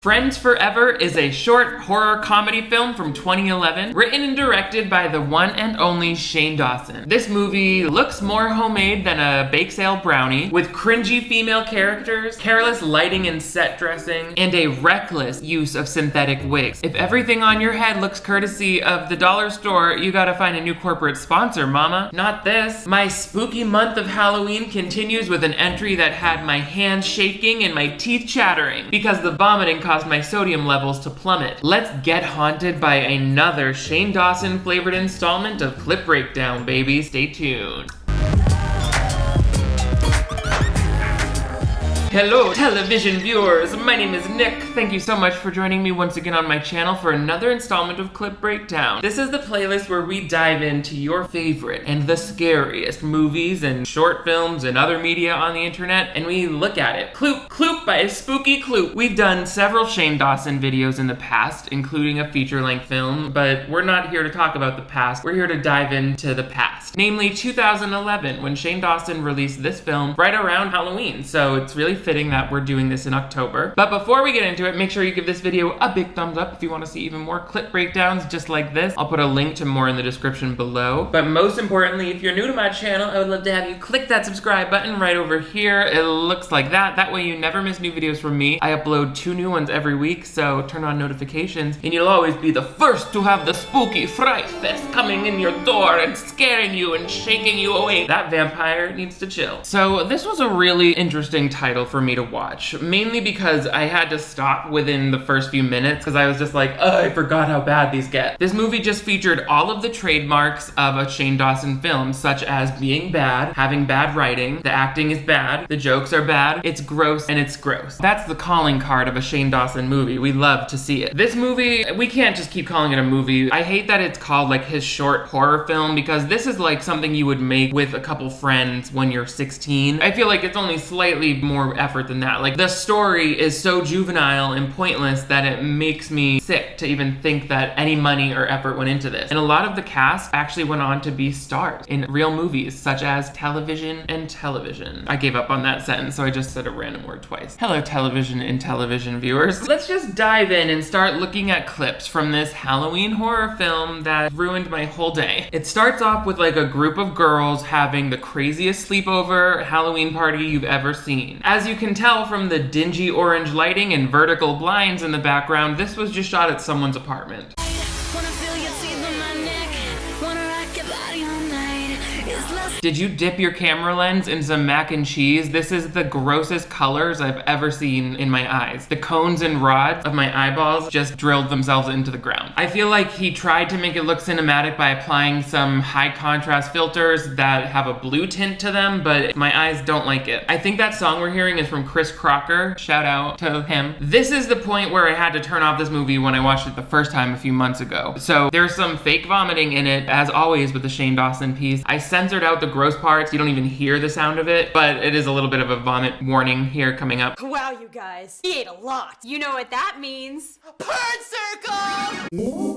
Friends Forever is a short horror comedy film from 2011, written and directed by the one and only Shane Dawson. This movie looks more homemade than a bake sale brownie, with cringy female characters, careless lighting and set dressing, and a reckless use of synthetic wigs. If everything on your head looks courtesy of the dollar store, you gotta find a new corporate sponsor, mama. Not this. My spooky month of Halloween continues with an entry that had my hands shaking and my teeth chattering, because the vomiting caused my sodium levels to plummet. Let's get haunted by another Shane Dawson flavored installment of Clip Breakdown, baby. Stay tuned. Hello, television viewers! My name is Nick. Thank you so much for joining me once again on my channel for another installment of Clip Breakdown. This is the playlist where we dive into your favorite and the scariest movies and short films and other media on the internet, and we look at it kloop by a spooky kloop. We've done several Shane Dawson videos in the past, including a feature-length film, but we're not here to talk about the past. We're here to dive into the past. Namely 2011, when Shane Dawson released this film right around Halloween, so it's really fitting that we're doing this in October. But before we get into it, make sure you give this video a big thumbs up if you want to see even more clip breakdowns just like this. I'll put a link to more in the description below. But most importantly, if you're new to my channel, I would love to have you click that subscribe button right over here. It looks like that. That way you never miss new videos from me. I upload 2 new ones every week, so turn on notifications and you'll always be the first to have the spooky fright fest coming in your door and scaring you and shaking you awake. That vampire needs to chill. So this was a really interesting title for me to watch, mainly because I had to stop within the first few minutes because I was just like, oh, I forgot how bad these get. This movie just featured all of the trademarks of a Shane Dawson film, such as being bad, having bad writing, the acting is bad, the jokes are bad, it's gross, and it's gross. That's the calling card of a Shane Dawson movie. We love to see it. This movie, we can't just keep calling it a movie. I hate that it's called like his short horror film, because this is like something you would make with a couple friends when you're 16. I feel like it's only slightly more effort than that. Like, the story is so juvenile and pointless that it makes me sick to even think that any money or effort went into this. And a lot of the cast actually went on to be stars in real movies, such as television and television. I gave up on that sentence, so I just said a random word twice. Hello, television and television viewers. Let's just dive in and start looking at clips from this Halloween horror film that ruined my whole day. It starts off with like a group of girls having the craziest sleepover Halloween party you've ever seen. As you can tell from the dingy orange lighting and vertical blinds in the background, this was just shot at someone's apartment. Did you dip your camera lens in some mac and cheese? This is the grossest colors I've ever seen in my eyes. The cones and rods of my eyeballs just drilled themselves into the ground. I feel like he tried to make it look cinematic by applying some high contrast filters that have a blue tint to them, but my eyes don't like it. I think that song we're hearing is from Chris Crocker. Shout out to him. This is the point where I had to turn off this movie when I watched it the first time a few months ago. So there's some fake vomiting in it, as always with the Shane Dawson piece. I censored out the gross parts. You don't even hear the sound of it, but it is a little bit of a vomit warning here coming up. Wow, you guys, he ate a lot. You know what that means? Bird circle!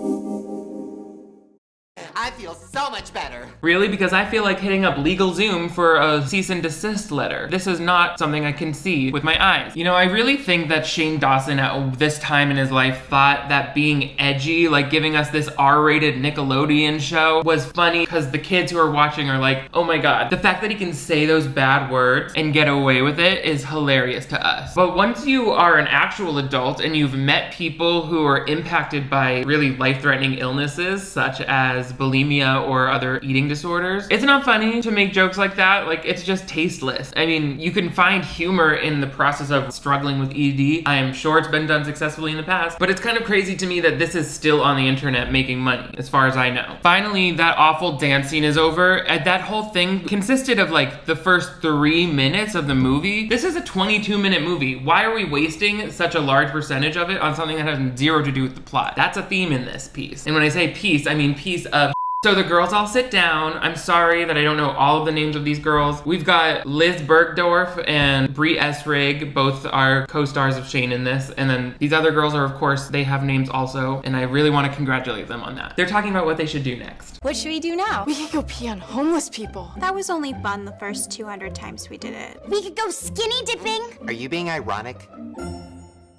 I feel so much better. Really? Because I feel like hitting up LegalZoom for a cease and desist letter. This is not something I can see with my eyes. You know, I really think that Shane Dawson at this time in his life thought that being edgy, like giving us this R-rated Nickelodeon show, was funny because the kids who are watching are like, oh my god. The fact that he can say those bad words and get away with it is hilarious to us. But once you are an actual adult and you've met people who are impacted by really life-threatening illnesses, such as bulimia or other eating disorders, it's not funny to make jokes like that. Like, it's just tasteless. I mean, you can find humor in the process of struggling with ED. I am sure it's been done successfully in the past, but it's kind of crazy to me that this is still on the internet making money, as far as I know. Finally, that awful dance scene is over. That whole thing consisted of like the first 3 minutes of the movie. This is a 22-minute movie. Why are we wasting such a large percentage of it on something that has zero to do with the plot? That's a theme in this piece. And when I say piece, I mean piece of. So the girls all sit down. I'm sorry that I don't know all of the names of these girls. We've got Liz Bergdorf and Brie Essrig, both are co-stars of Shane in this. And then these other girls are, of course, they have names also, and I really want to congratulate them on that. They're talking about what they should do next. What should we do now? We could go pee on homeless people. That was only fun the first 200 times we did it. We could go skinny dipping. Are you being ironic?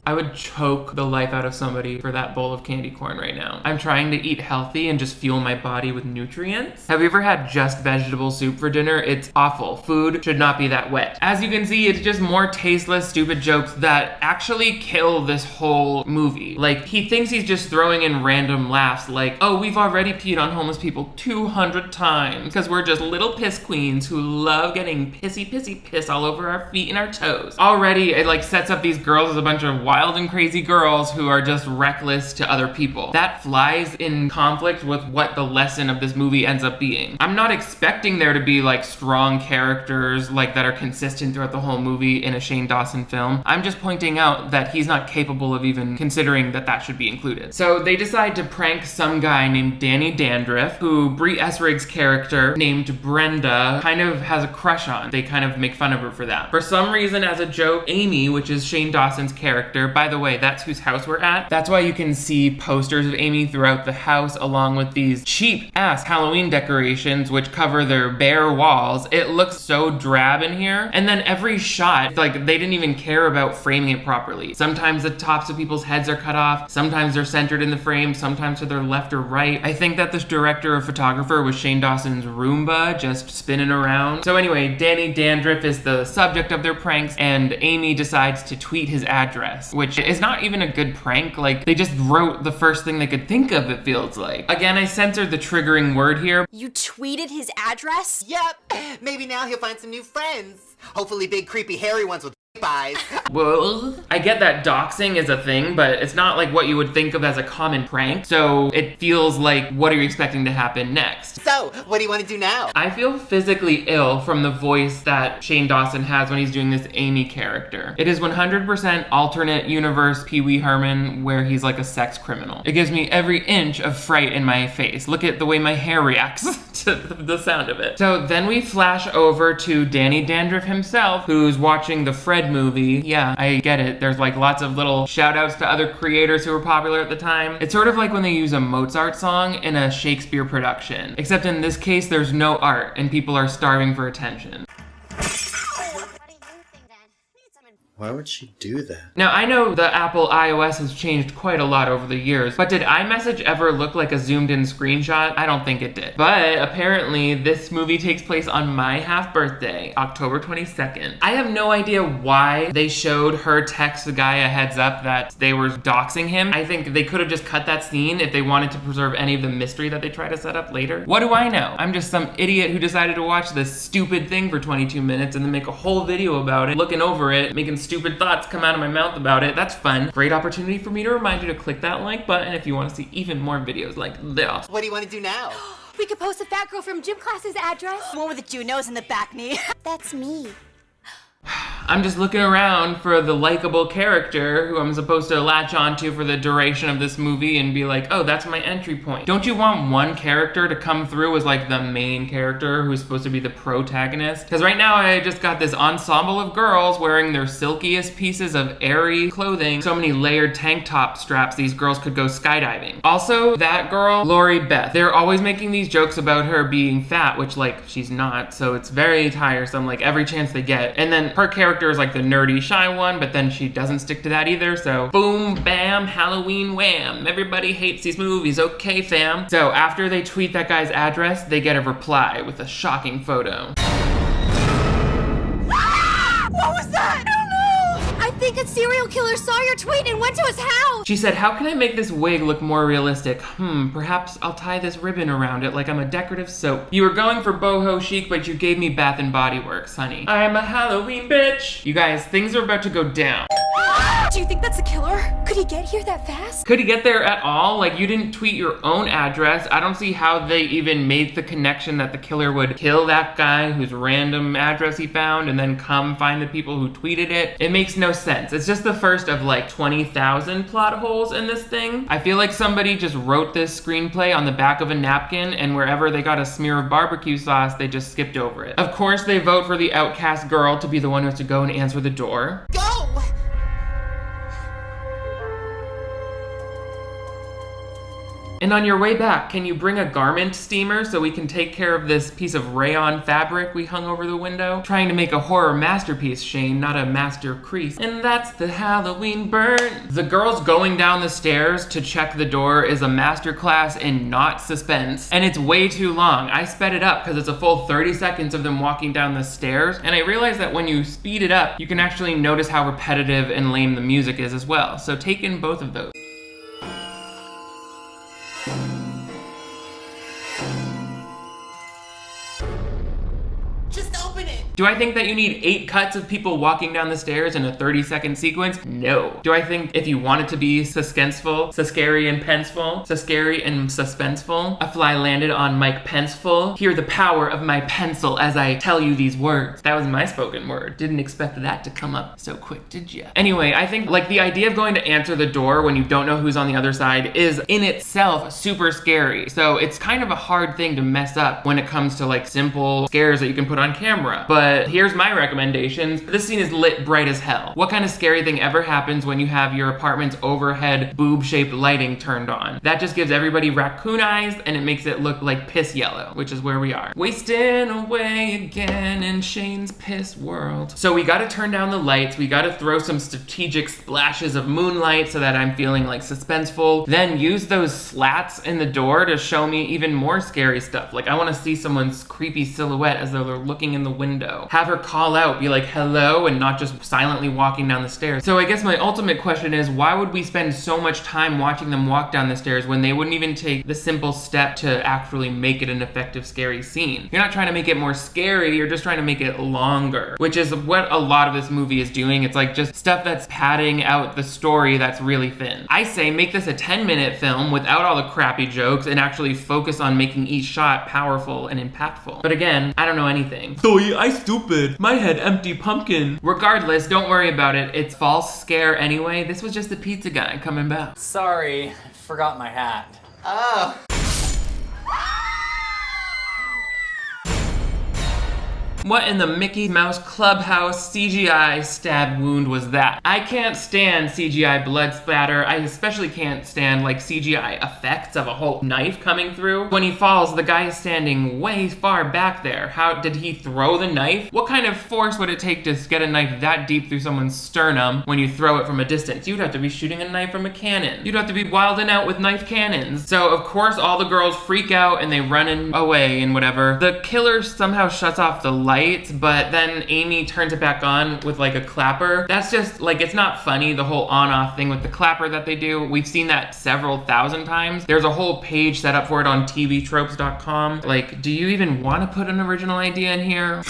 I would choke the life out of somebody for that bowl of candy corn right now. I'm trying to eat healthy and just fuel my body with nutrients. Have you ever had just vegetable soup for dinner? It's awful. Food should not be that wet. As you can see, it's just more tasteless, stupid jokes that actually kill this whole movie. Like, he thinks he's just throwing in random laughs like, oh, we've already peed on homeless people 200 times because we're just little piss queens who love getting pissy piss all over our feet and our toes. Already, it like sets up these girls as a bunch of wild and crazy girls who are just reckless to other people. That flies in conflict with what the lesson of this movie ends up being. I'm not expecting there to be like strong characters like that are consistent throughout the whole movie in a Shane Dawson film. I'm just pointing out that he's not capable of even considering that that should be included. So they decide to prank some guy named Danny Dandruff, who Brie Essrig's character named Brenda kind of has a crush on. They kind of make fun of her for that. For some reason, as a joke, Amy, which is Shane Dawson's character, by the way, that's whose house we're at. That's why you can see posters of Amy throughout the house along with these cheap ass Halloween decorations which cover their bare walls. It looks so drab in here. And then every shot, like they didn't even care about framing it properly. Sometimes the tops of people's heads are cut off. Sometimes they're centered in the frame. Sometimes to their left or right. I think that this director or photographer was Shane Dawson's Roomba just spinning around. So anyway, Danny Dandruff is the subject of their pranks and Amy decides to tweet his address, which is not even a good prank. Like they just wrote the first thing they could think of, it feels like. Again, I censored the triggering word here. You tweeted his address? Yep. Maybe now he'll find some new friends. Hopefully big creepy hairy ones with eyes. Well, I get that doxing is a thing, but it's not like what you would think of as a common prank. So it feels like, what are you expecting to happen next? So, what do you want to do now? I feel physically ill from the voice that Shane Dawson has when he's doing this Amy character. It is 100% alternate universe Pee Wee Herman where he's like a sex criminal. It gives me every inch of fright in my face. Look at the way my hair reacts to the sound of it. So then we flash over to Danny Dandruff himself, who's watching the Fred movie. Yeah, I get it. There's like lots of little shout outs to other creators who were popular at the time. It's sort of like when they use a Mozart song in a Shakespeare production. Except in this case, there's no art and people are starving for attention. Why would she do that? Now, I know the Apple iOS has changed quite a lot over the years, but did iMessage ever look like a zoomed in screenshot? I don't think it did. But apparently, this movie takes place on my half birthday, October 22nd. I have no idea why they showed her text the guy a heads up that they were doxing him. I think they could have just cut that scene if they wanted to preserve any of the mystery that they try to set up later. What do I know? I'm just some idiot who decided to watch this stupid thing for 22 minutes and then make a whole video about it, looking over it, making stupid thoughts come out of my mouth about it. That's fun. Great opportunity for me to remind you to click that like button if you want to see even more videos like this. What do you want to do now? We could post a fat girl from gym class's address. One with a Jew nose and the back knee. That's me. I'm just looking around for the likable character who I'm supposed to latch onto for the duration of this movie and be like, oh, that's my entry point. Don't you want one character to come through as like the main character who's supposed to be the protagonist? Because right now I just got this ensemble of girls wearing their silkiest pieces of airy clothing. So many layered tank top straps these girls could go skydiving. Also, that girl, Lori Beth, they're always making these jokes about her being fat, which like she's not. So it's very tiresome, like every chance they get. And then her character is like the nerdy shy one, but then she doesn't stick to that either. So boom, bam, Halloween wham. Everybody hates these movies, okay fam. So after they tweet that guy's address, they get a reply with a shocking photo. What was that? I don't know. I think a serial killer saw your tweet and went to his house. She said, how can I make this wig look more realistic? Perhaps I'll tie this ribbon around it like I'm a decorative soap. You were going for boho chic, but you gave me Bath and Body Works, honey. I'm a Halloween bitch. You guys, things are about to go down. Do you think that's a killer? Could he get here that fast? Could he get there at all? Like, you didn't tweet your own address. I don't see how they even made the connection that the killer would kill that guy whose random address he found and then come find the people who tweeted it. It makes no sense. It's just the first of like 20,000 plot holes in this thing. I feel like somebody just wrote this screenplay on the back of a napkin and wherever they got a smear of barbecue sauce, they just skipped over it. Of course, they vote for the outcast girl to be the one who has to go and answer the door. Go! And on your way back, can you bring a garment steamer so we can take care of this piece of rayon fabric we hung over the window? Trying to make a horror masterpiece, Shane, not a master crease. And that's the Halloween burn. The girls going down the stairs to check the door is a masterclass in not suspense, and it's way too long. I sped it up because it's a full 30 seconds of them walking down the stairs, and I realized that when you speed it up, you can actually notice how repetitive and lame the music is as well. So take in both of those. Just open it. Do I think that you need 8 cuts of people walking down the stairs in a 30-second sequence? No. Do I think if you want it to be suspenseful, scary and penseful, scary and suspenseful, a fly landed on Mike Penseful, hear the power of my pencil as I tell you these words. That was my spoken word. Didn't expect that to come up so quick, did ya? Anyway, I think like the idea of going to answer the door when you don't know who's on the other side is in itself super scary. So it's kind of a hard thing to mess up when it comes to like simple scares that you can put on camera. But here's my recommendations. This scene is lit bright as hell. What kind of scary thing ever happens when you have your apartment's overhead boob-shaped lighting turned on? That just gives everybody raccoon eyes and it makes it look like piss yellow, which is where we are. Wasting away again in Shane's piss world. So we gotta turn down the lights. We gotta throw some strategic splashes of moonlight so that I'm feeling like suspenseful. Then use those slats in the door to show me even more scary stuff. Like I wanna see someone's creepy silhouette as though they're looking in the window. Have her call out, be like, hello, and not just silently walking down the stairs. So I guess my ultimate question is, why would we spend so much time watching them walk down the stairs when they wouldn't even take the simple step to actually make it an effective, scary scene? You're not trying to make it more scary, you're just trying to make it longer, which is what a lot of this movie is doing. It's like just stuff that's padding out the story that's really thin. I say make this a 10-minute film without all the crappy jokes and actually focus on making each shot powerful and impactful. But again, I don't know anything. Soy, I stupid. My head empty pumpkin. Regardless, don't worry about it. It's false scare anyway. This was just the pizza guy coming back. Sorry, forgot my hat. Oh. What in the Mickey Mouse Clubhouse CGI stab wound was that? I can't stand CGI blood splatter. I especially can't stand like CGI effects of a whole knife coming through. When he falls, the guy is standing way far back there. How did he throw the knife? What kind of force would it take to get a knife that deep through someone's sternum when you throw it from a distance? You'd have to be shooting a knife from a cannon. You'd have to be wilding out with knife cannons. So of course all the girls freak out and they run away and whatever. The killer somehow shuts off the light, but then Amy turns it back on with like a clapper. That's just like, it's not funny, the whole on-off thing with the clapper that they do. We've seen that several thousand times. There's a whole page set up for it on tvtropes.com. Like, do you even want to put an original idea in here?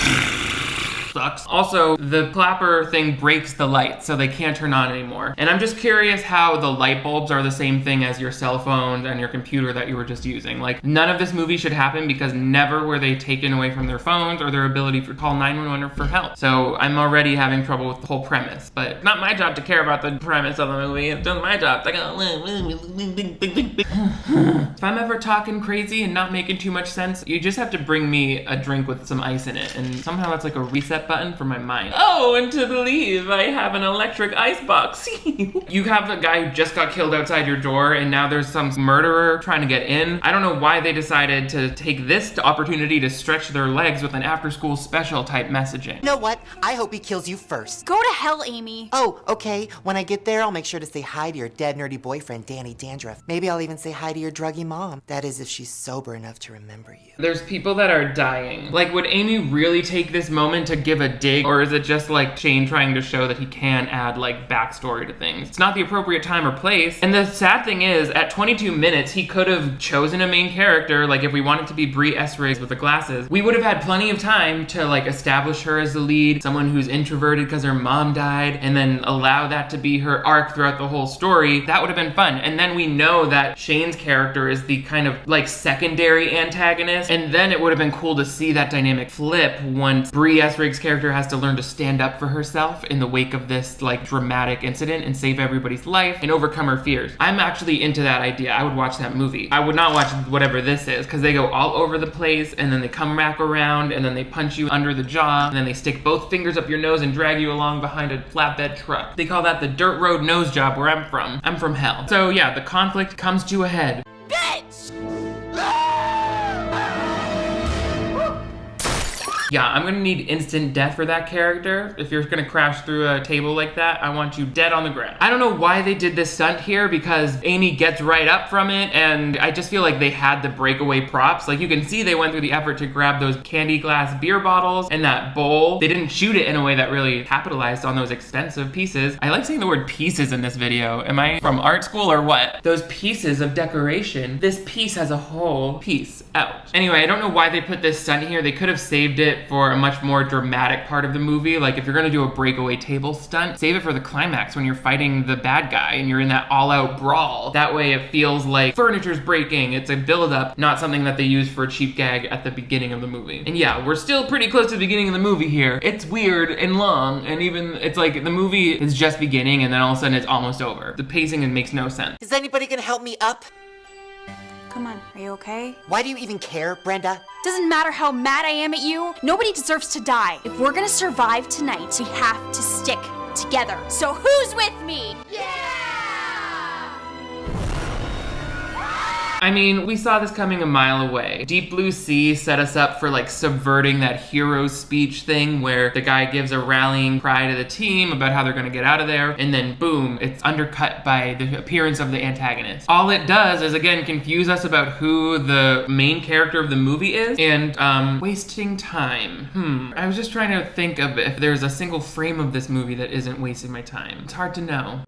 Sucks. Also, the clapper thing breaks the light, so they can't turn on anymore. And I'm just curious how the light bulbs are the same thing as your cell phone and your computer that you were just using. Like, none of this movie should happen because never were they taken away from their phones or their ability to call 911 for help. So I'm already having trouble with the whole premise, but not my job to care about the premise of the movie. It's just my job. Like, if I'm ever talking crazy and not making too much sense, you just have to bring me a drink with some ice in it, and somehow that's like a reset button for my mind. Oh, and to believe I have an electric icebox. You have a guy who just got killed outside your door, and now there's some murderer trying to get in. I don't know why they decided to take this opportunity to stretch their legs with an after-school special type messaging. You know what? I hope he kills you first. Go to hell, Amy. Oh, okay. When I get there, I'll make sure to say hi to your dead nerdy boyfriend, Danny Dandruff. Maybe I'll even say hi to your druggy mom. That is if she's sober enough to remember you. There's people that are dying. Like, would Amy really take this moment to give a dig, or is it just like Shane trying to show that he can add like backstory to things? It's not the appropriate time or place. And the sad thing is, at 22 minutes, he could have chosen a main character. Like, if we wanted to be Brie Essrig with the glasses, we would have had plenty of time to like establish her as the lead, someone who's introverted because her mom died, and then allow that to be her arc throughout the whole story. That would have been fun. And then we know that Shane's character is the kind of like secondary antagonist, and then it would have been cool to see that dynamic flip once Brie Essrig's character has to learn to stand up for herself in the wake of this like dramatic incident and save everybody's life and overcome her fears. I'm actually into that idea. I would watch that movie. I would not watch whatever this is, because they go all over the place and then they come back around and then they punch you under the jaw and then they stick both fingers up your nose and drag you along behind a flatbed truck. They call that the dirt road nose job where I'm from. I'm from hell. So yeah, the conflict comes to a head. Bitch! Yeah, I'm gonna need instant death for that character. If you're gonna crash through a table like that, I want you dead on the ground. I don't know why they did this stunt here because Amy gets right up from it, and I just feel like they had the breakaway props. Like, you can see they went through the effort to grab those candy glass beer bottles and that bowl. They didn't shoot it in a way that really capitalized on those expensive pieces. I like saying the word pieces in this video. Am I from art school or what? Those pieces of decoration. This piece has a whole piece out. Anyway, I don't know why they put this stunt here. They could have saved it for a much more dramatic part of the movie. Like, if you're gonna do a breakaway table stunt, save it for the climax when you're fighting the bad guy and you're in that all-out brawl. That way it feels like furniture's breaking. It's a build-up, not something that they use for a cheap gag at the beginning of the movie. And yeah, we're still pretty close to the beginning of the movie here. It's weird and long, and even, it's like the movie is just beginning and then all of a sudden it's almost over. The pacing makes no sense. Is anybody gonna help me up? Come on, are you okay? Why do you even care, Brenda? Doesn't matter how mad I am at you. Nobody deserves to die. If we're gonna survive tonight, we have to stick together. So who's with me? I mean, we saw this coming a mile away. Deep Blue Sea set us up for like subverting that hero speech thing where the guy gives a rallying cry to the team about how they're gonna get out of there, and then boom, it's undercut by the appearance of the antagonist. All it does is, again, confuse us about who the main character of the movie is, and wasting time. I was just trying to think of if there's a single frame of this movie that isn't wasting my time. It's hard to know.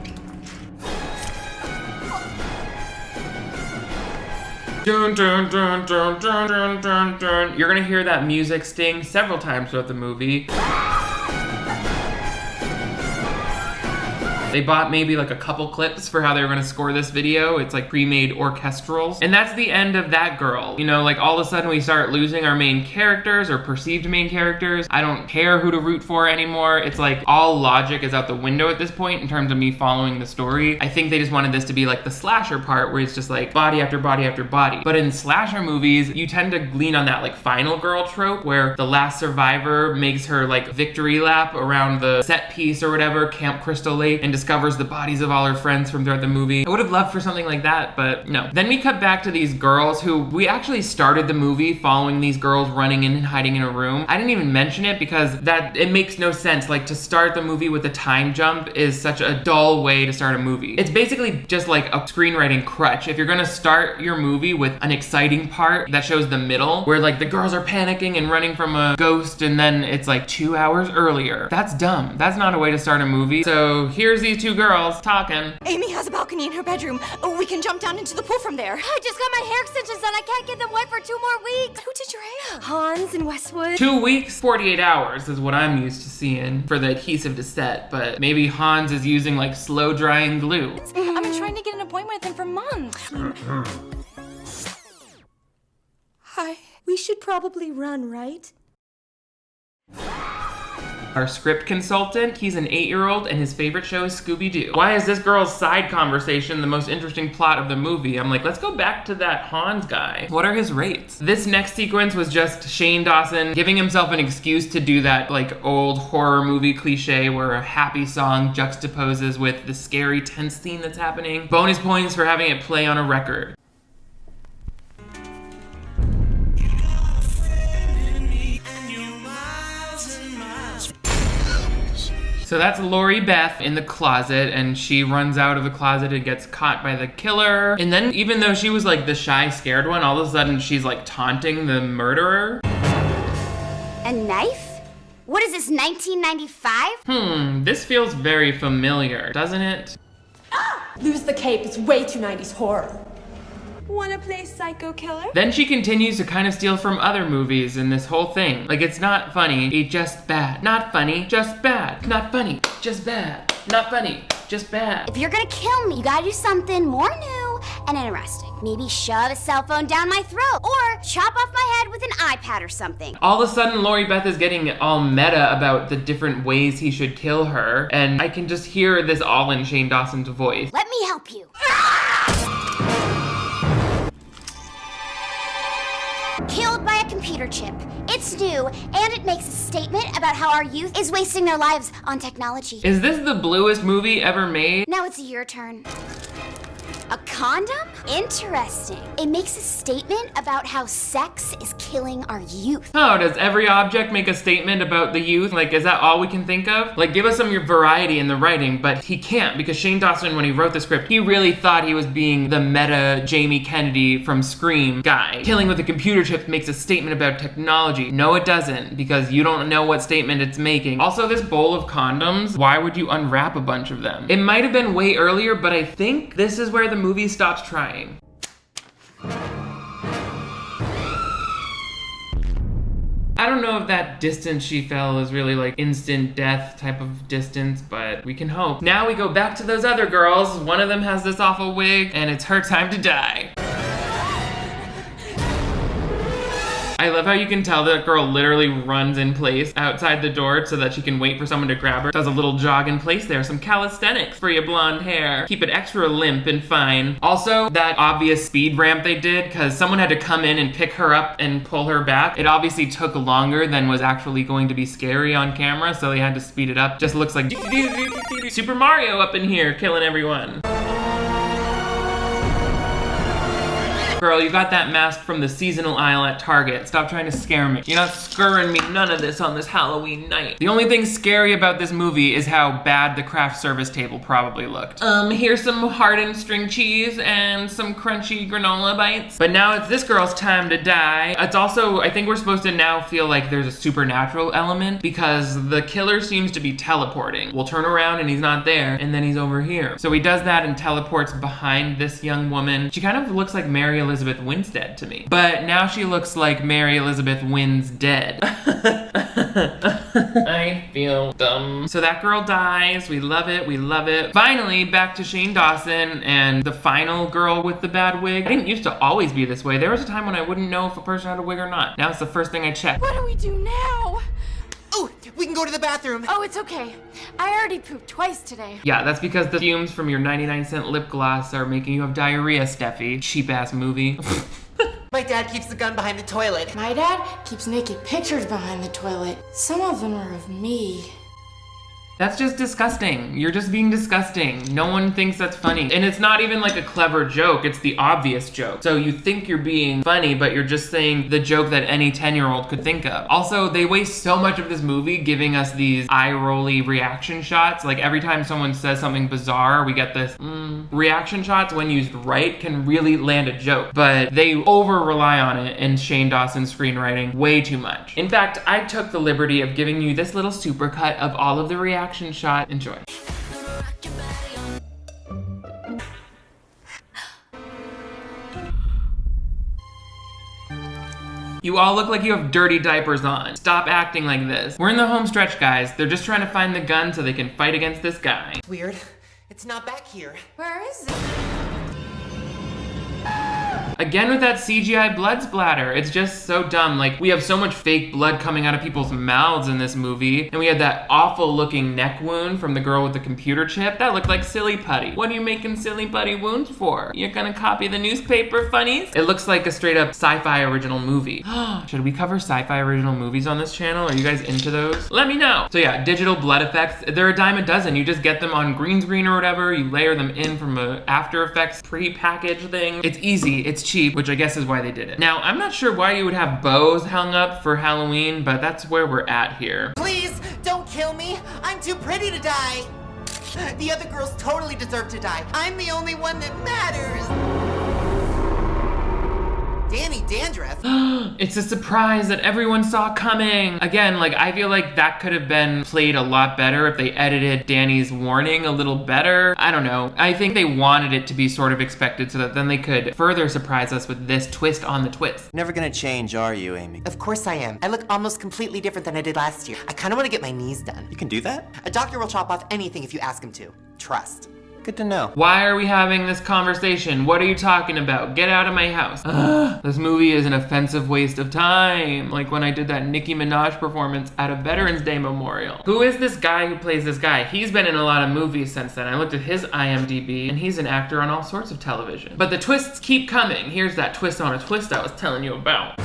Dun, dun, dun, dun, dun, dun, dun, dun. You're gonna hear that music sting several times throughout the movie. They bought maybe like a couple clips for how they were gonna score this video. It's like pre-made orchestrals. And that's the end of that girl. You know, like all of a sudden we start losing our main characters or perceived main characters. I don't care who to root for anymore. It's like all logic is out the window at this point in terms of me following the story. I think they just wanted this to be like the slasher part where it's just like body after body after body. But in slasher movies, you tend to lean on that like final girl trope where the last survivor makes her like victory lap around the set piece or whatever, Camp Crystal Lake, and discovers the bodies of all her friends from throughout the movie. I would have loved for something like that, but no. Then we cut back to these girls who, we actually started the movie following these girls running in and hiding in a room. I didn't even mention it because it makes no sense. Like, to start the movie with a time jump is such a dull way to start a movie. It's basically just like a screenwriting crutch. If you're gonna start your movie with an exciting part that shows the middle, where like the girls are panicking and running from a ghost and then it's like 2 hours earlier, that's dumb. That's not a way to start a movie. So here's these two girls talking. Amy has a balcony in her bedroom. Oh, we can jump down into the pool from there. I just got my hair extensions done. I can't get them wet for 2 more weeks. Who did your hair? Hans in Westwood. 2 weeks, 48 hours is what I'm used to seeing for the adhesive to set, but maybe Hans is using like slow drying glue. I've been trying to get an appointment with him for months. Hi. We should probably run, right? Our script consultant, he's an 8-year-old and his favorite show is Scooby-Doo. Why is this girl's side conversation the most interesting plot of the movie? I'm like, let's go back to that Hans guy. What are his rates? This next sequence was just Shane Dawson giving himself an excuse to do that like old horror movie cliche where a happy song juxtaposes with the scary tense scene that's happening. Bonus points for having it play on a record. So that's Lori Beth in the closet, and she runs out of the closet and gets caught by the killer. And then even though she was like the shy, scared one, all of a sudden she's like taunting the murderer. A knife? What is this, 1995? This feels very familiar, doesn't it? Lose the cape, it's way too 90s horror. Wanna play psycho killer? Then she continues to kind of steal from other movies in this whole thing. Like, it's not funny, it's just bad. Not funny, just bad. Not funny, just bad. Not funny, just bad. If you're gonna kill me, you gotta do something more new and interesting. Maybe shove a cell phone down my throat, or chop off my head with an iPad or something. All of a sudden, Lori Beth is getting all meta about the different ways he should kill her, and I can just hear this all in Shane Dawson's voice. Let me help you. Killed by a computer chip. It's new, and it makes a statement about how our youth is wasting their lives on technology. Is this the bluest movie ever made? Now it's your turn. A condom? Interesting. It makes a statement about how sex is killing our youth. Oh, does every object make a statement about the youth? Like, is that all we can think of? Like, give us some variety in the writing, but he can't, because Shane Dawson, when he wrote the script, he really thought he was being the meta Jamie Kennedy from Scream guy. Killing with a computer chip makes a statement about technology. No, it doesn't, because you don't know what statement it's making. Also, this bowl of condoms, why would you unwrap a bunch of them? It might have been way earlier, but I think this is where the movie stops trying. I don't know if that distance she fell is really like instant death type of distance, but we can hope. Now we go back to those other girls. One of them has this awful wig, and it's her time to die. I love how you can tell that girl literally runs in place outside the door so that she can wait for someone to grab her. Does a little jog in place there, some calisthenics for your blonde hair. Keep it extra limp and fine. Also, that obvious speed ramp they did, because someone had to come in and pick her up and pull her back. It obviously took longer than was actually going to be scary on camera, so they had to speed it up. Just looks like Super Mario up in here, killing everyone. Girl, you got that mask from the seasonal aisle at Target. Stop trying to scare me. You're not scaring me none of this on this Halloween night. The only thing scary about this movie is how bad the craft service table probably looked. Here's some hardened string cheese and some crunchy granola bites. But now it's this girl's time to die. It's also, I think we're supposed to now feel like there's a supernatural element because the killer seems to be teleporting. We'll turn around and he's not there, and then he's over here. So he does that and teleports behind this young woman. She kind of looks like Mary Elizabeth Winstead to me. But now she looks like Mary Elizabeth Wins dead. I feel dumb. So that girl dies. We love it. We love it. Finally, back to Shane Dawson and the final girl with the bad wig. I didn't used to always be this way. There was a time when I wouldn't know if a person had a wig or not. Now it's the first thing I check. What do we do now? Oh, we can go to the bathroom. Oh, it's okay. I already pooped twice today. Yeah, that's because the fumes from your 99-cent lip gloss are making you have diarrhea, Steffi. Cheap-ass movie. My dad keeps the gun behind the toilet. My dad keeps naked pictures behind the toilet. Some of them are of me. That's just disgusting. You're just being disgusting. No one thinks that's funny. And it's not even like a clever joke, it's the obvious joke. So you think you're being funny, but you're just saying the joke that any 10-year-old could think of. Also, they waste so much of this movie giving us these eye-rolly reaction shots. Like every time someone says something bizarre, we get this reaction shots when used right can really land a joke. But they over-rely on it in Shane Dawson's screenwriting way too much. In fact, I took the liberty of giving you this little supercut of all of the reaction shot. Enjoy. You all look like you have dirty diapers on. Stop acting like this. We're in the home stretch, guys. They're just trying to find the gun so they can fight against this guy. Weird. It's not back here. Where is it? Again with that CGI blood splatter. It's just so dumb. Like, we have so much fake blood coming out of people's mouths in this movie. And we had that awful looking neck wound from the girl with the computer chip. That looked like silly putty. What are you making silly putty wounds for? You're gonna copy the newspaper funnies? It looks like a straight up sci-fi original movie. Should we cover sci-fi original movies on this channel? Are you guys into those? Let me know. So yeah, digital blood effects. They're a dime a dozen. You just get them on green screen or whatever. You layer them in from a After Effects pre-packaged thing. It's easy. It's cheap, which I guess is why they did it. Now, I'm not sure why you would have bows hung up for Halloween, but that's where we're at here. Please, don't kill me. I'm too pretty to die. The other girls totally deserve to die. I'm the only one that matters. Danny Dandruff. It's a surprise that everyone saw coming. Again, like, I feel like that could have been played a lot better if they edited Danny's warning a little better. I don't know. I think they wanted it to be sort of expected so that then they could further surprise us with this twist on the twist. Never gonna change, are you, Amy? Of course I am. I look almost completely different than I did last year. I kind of want to get my knees done. You can do that? A doctor will chop off anything if you ask him to. Trust. Good to know. Why are we having this conversation? What are you talking about? Get out of my house. This movie is an offensive waste of time. Like when I did that Nicki Minaj performance at a Veterans Day memorial. Who is this guy who plays this guy? He's been in a lot of movies since then. I looked at his IMDb and he's an actor on all sorts of television. But the twists keep coming. Here's that twist on a twist I was telling you about.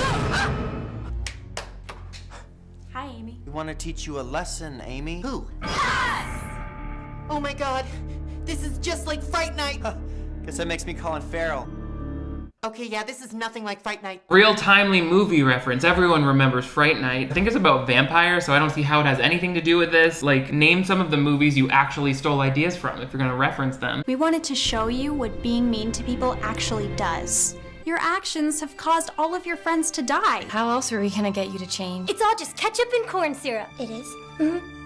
Hi, Amy. We want to teach you a lesson, Amy. Who? Yes! Oh my god. This is just like Fright Night. Guess that makes me Colin Farrell. Okay, yeah, this is nothing like Fright Night. Real timely movie reference. Everyone remembers Fright Night. I think it's about vampires, so I don't see how it has anything to do with this. Like, name some of the movies you actually stole ideas from if you're gonna reference them. We wanted to show you what being mean to people actually does. Your actions have caused all of your friends to die. How else are we gonna get you to change? It's all just ketchup and corn syrup. It is? Mm-hmm.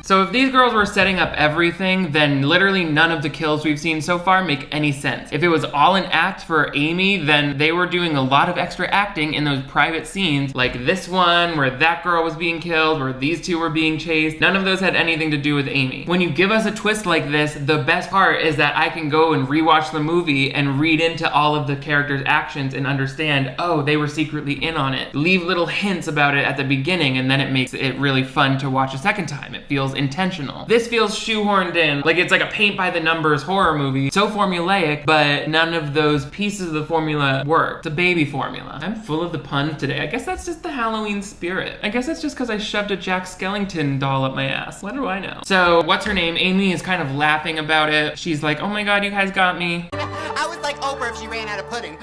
So if these girls were setting up everything, then literally none of the kills we've seen so far make any sense. If it was all an act for Amy, then they were doing a lot of extra acting in those private scenes, like this one where that girl was being killed, where these two were being chased. None of those had anything to do with Amy. When you give us a twist like this, the best part is that I can go and rewatch the movie and read into all of the characters' actions and understand, oh, they were secretly in on it. Leave little hints about it at the beginning, and then it makes it really fun to watch a second time. It feels intentional. This feels shoehorned in, like it's like a paint by the numbers horror movie. So formulaic, but none of those pieces of the formula work. It's a baby formula. I'm full of the puns today. I guess that's just the Halloween spirit. I guess that's just because I shoved a Jack Skellington doll up my ass. What do I know? So what's her name? Amy is kind of laughing about it. She's like, oh my god, you guys got me. I was like Oprah if she ran out of pudding.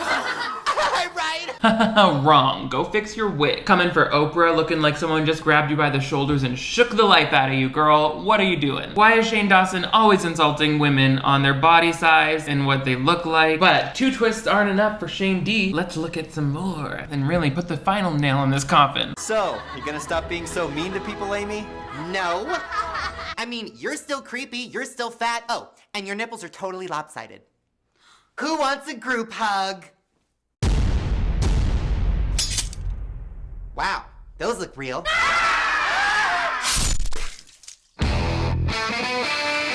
Right? Wrong. Go fix your wig. Coming for Oprah, looking like someone just grabbed you by the shoulders and shook the life out of you, girl. What are you doing? Why is Shane Dawson always insulting women on their body size and what they look like? But two twists aren't enough for Shane D. Let's look at some more and really put the final nail in this coffin. So, you gonna stop being so mean to people, Amy? No. I mean, you're still creepy, you're still fat. Oh, and your nipples are totally lopsided. Who wants a group hug? Wow, those look real.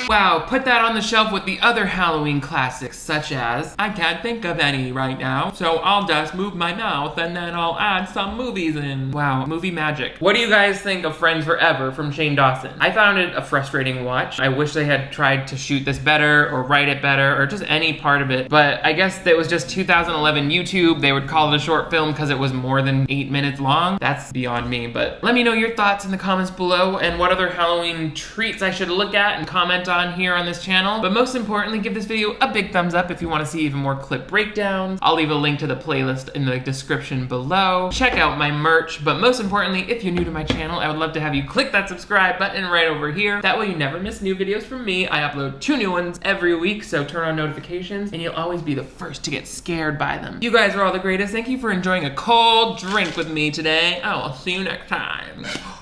Wow, put that on the shelf with the other Halloween classics, such as, I can't think of any right now, so I'll just move my mouth and then I'll add some movies in. Wow, movie magic. What do you guys think of Friends Forever from Shane Dawson? I found it a frustrating watch. I wish they had tried to shoot this better or write it better or just any part of it, but I guess that was just 2011 YouTube. They would call it a short film because it was more than 8 minutes long. That's beyond me, but let me know your thoughts in the comments below and what other Halloween treats I should look at and comment on here on this channel. But most importantly, give this video a big thumbs up if you want to see even more clip breakdowns. I'll leave a link to the playlist in the description below. Check out my merch, but most importantly, if you're new to my channel, I would love to have you click that subscribe button right over here. That way you never miss new videos from me. I upload 2 new ones every week, so turn on notifications and you'll always be the first to get scared by them. You guys are all the greatest. Thank you for enjoying a cold drink with me today. I will see you next time.